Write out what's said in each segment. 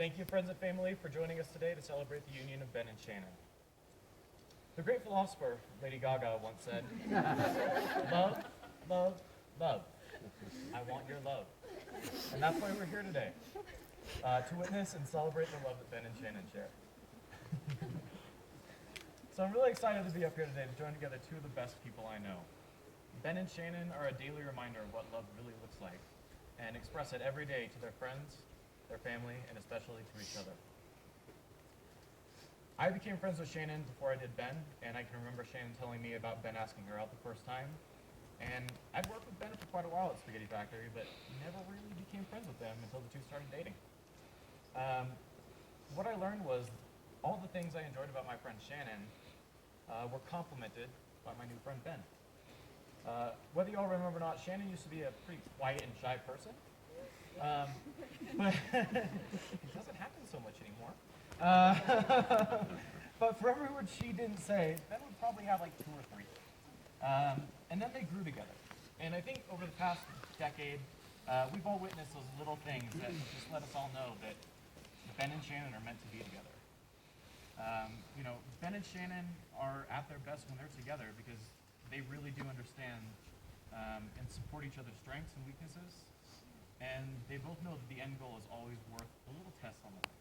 Thank you, friends and family, for joining us today to celebrate the union of Ben and Shannon. The great philosopher, Lady Gaga, once said, love, love, love. I want your love. And that's why we're here today, to witness and celebrate the love that Ben and Shannon share. So I'm really excited to be up here today to join together two of the best people I know. Ben and Shannon are a daily reminder of what love really looks like, and express it every day to their friends, their family, and especially to each other. I became friends with Shannon before I did Ben, and I can remember Shannon telling me about Ben asking her out the first time. And I'd worked with Ben for quite a while at Spaghetti Factory, but never really became friends with them until the two started dating. What I learned was all the things I enjoyed about my friend Shannon were complemented by my new friend Ben. Whether you all remember or not, Shannon used to be a pretty quiet and shy person. But it doesn't happen so much anymore. But for every word she didn't say, Ben would probably have like two or three. And then they grew together. And I think over the past decade, we've all witnessed those little things that just let us all know that Ben and Shannon are meant to be together. Ben and Shannon are at their best when they're together because they really do understand and support each other's strengths and weaknesses. And they both know that the end goal is always worth a little test on the way.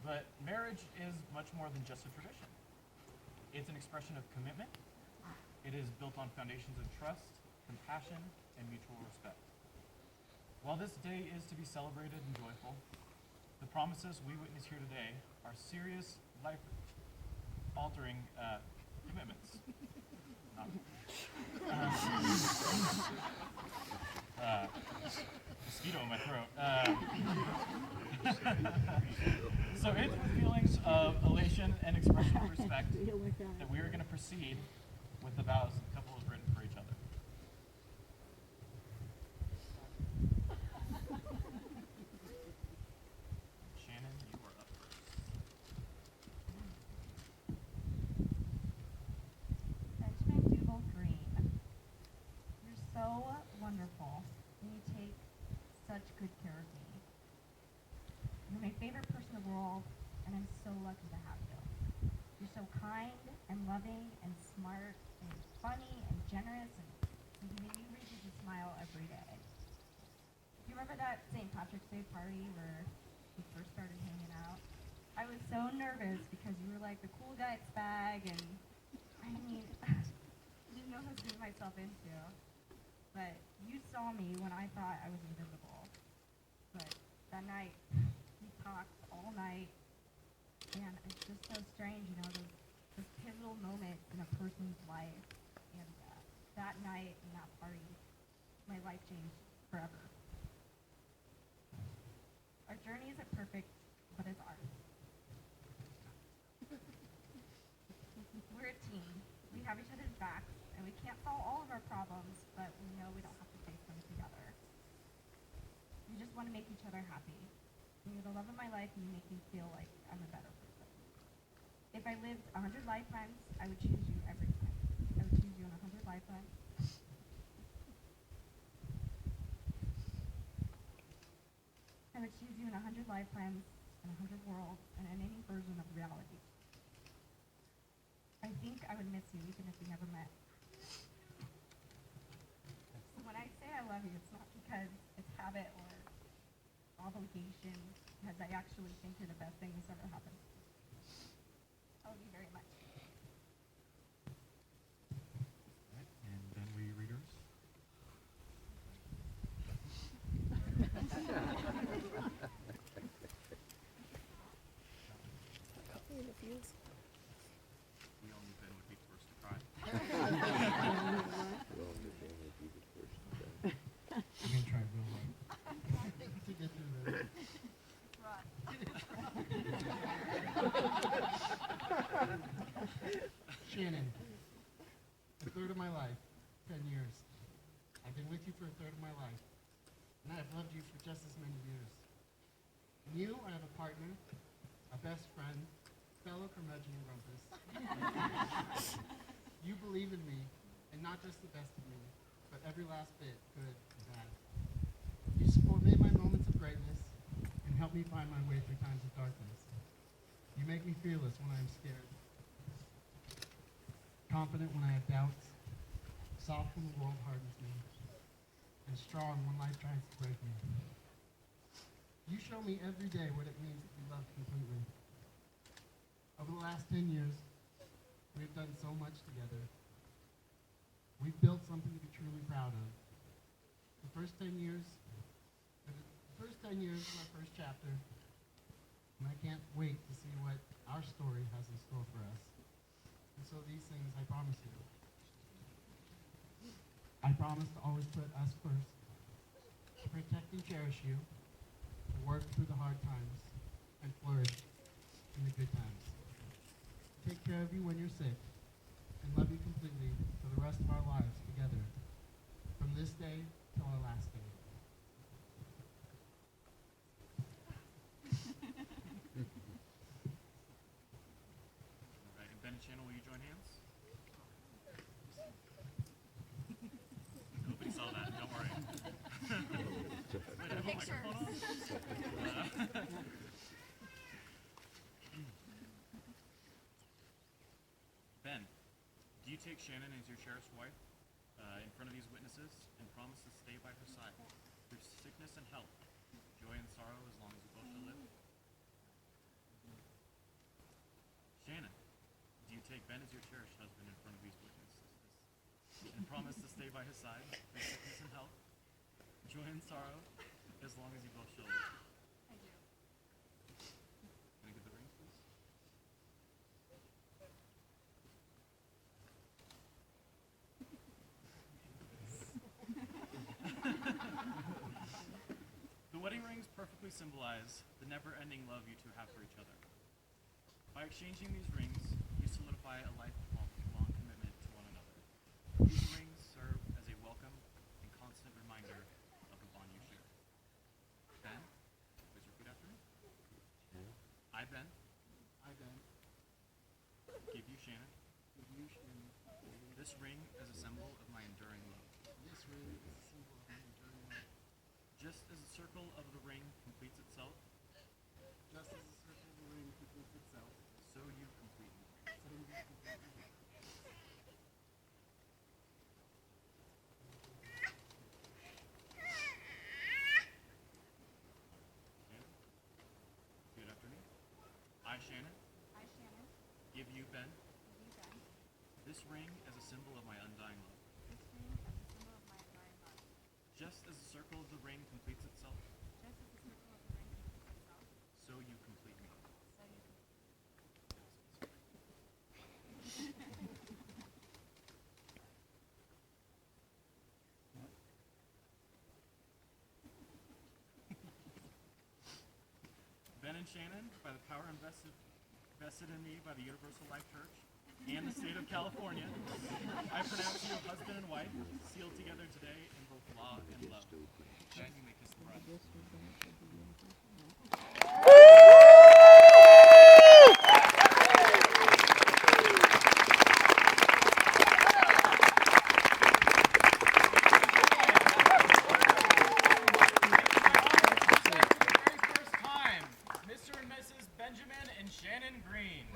But marriage is much more than just a tradition. It's an expression of commitment. It is built on foundations of trust, compassion, and mutual respect. While this day is to be celebrated and joyful, the promises we witness here today are serious, life-altering commitments. Mosquito in my throat. So it's with feelings of elation and expression of respect that we are going to proceed with the vows the couple has written for each other. Shannon, you are up first. Benjamin Duvall Green, you're so wonderful, and you take such good care of me. You're my favorite person in the world, and I'm so lucky to have you. You're so kind and loving and smart and funny and generous, and you make me reason to smile every day. Do you remember that St. Patrick's Day party where we first started hanging out? I was so nervous because you were like the cool guy at Spag, and I mean, I didn't know who I was getting myself into. But you saw me when I thought I was invisible. But that night, we talked all night, and it's just so strange, those pivotal moments in a person's life. And that night and that party, my life changed forever. Our journey isn't perfect, but it's ours. We're a team. We have each other's backs, and we can't solve all of our problems, but we know we don't have to face them together. We just want to make each other happy. You're the love of my life, and you make me feel like I'm a better person. If I lived 100 lifetimes, I would choose you every time. I would choose you in 100 lifetimes. I would choose you in 100 lifetimes, in 100 worlds, and in any version of reality. I think I would miss you even if we never met. So when I say I love you, it's not because it's habit or obligation, because I actually think you're the best thing that's ever happened. I love you very much. And then will you read yours? We all knew Ben would be the first to cry. I'm gonna try real hard to get through this. Shannon, a third of my life, 10 years. I've been with you for a third of my life, and I've loved you for just as many years. In you, I have a partner, a best friend, fellow curmudgeon and rumpus. You believe in me, and not just the best of me, but every last bit, good and bad. You support me in my moments of greatness, help me find my way through times of darkness. You make me fearless when I am scared, confident when I have doubts, soft when the world hardens me, and strong when life tries to break me. You show me every day what it means to be loved completely. Over the last 10 years, we've done so much together. We've built something to be truly proud of. The first 10 years is our first chapter, and I can't wait to see what our story has in store for us. And so these things I promise you. I promise to always put us first, to protect and cherish you, to work through the hard times, and flourish in the good times. Take care of you when you're sick, and love you completely for the rest of our lives together, from this day till our last day. All right, and Ben and Shannon, will you join hands? Nobody saw that, don't worry. Wait, I have a microphone on? Ben, do you take Shannon as your cherished wife in front of these witnesses and promise to stay by her side through sickness and health, joy and sorrow as long as you both shall live? Shannon, do you take Ben as your cherished husband in front of these witnesses and promise to stay by his side through sickness and health, joy and sorrow as long as you both shall live? I do. Can I get the rings, please? The wedding rings perfectly symbolize the never-ending love you two have for each other. By exchanging these rings, you solidify a lifelong commitment to one another. These rings serve as a welcome and constant reminder of the bond you share. Ben, please repeat after me. I, Ben, give you, Shannon, this ring as a symbol of my enduring love. Just as the circle of the ring completes itself, so you complete me. Shannon, repeat after me. I, Shannon, give you, Ben, this ring as a symbol of my undying love. Just as the circle of the ring completes itself, so you complete me. Ben and Shannon, by the power invested in me by the Universal Life Church and the state of California, I pronounce you husband and wife, sealed together today in both law and love. Ben, you may kiss the bride. Mr. and Mrs. Benjamin and Shannon Green.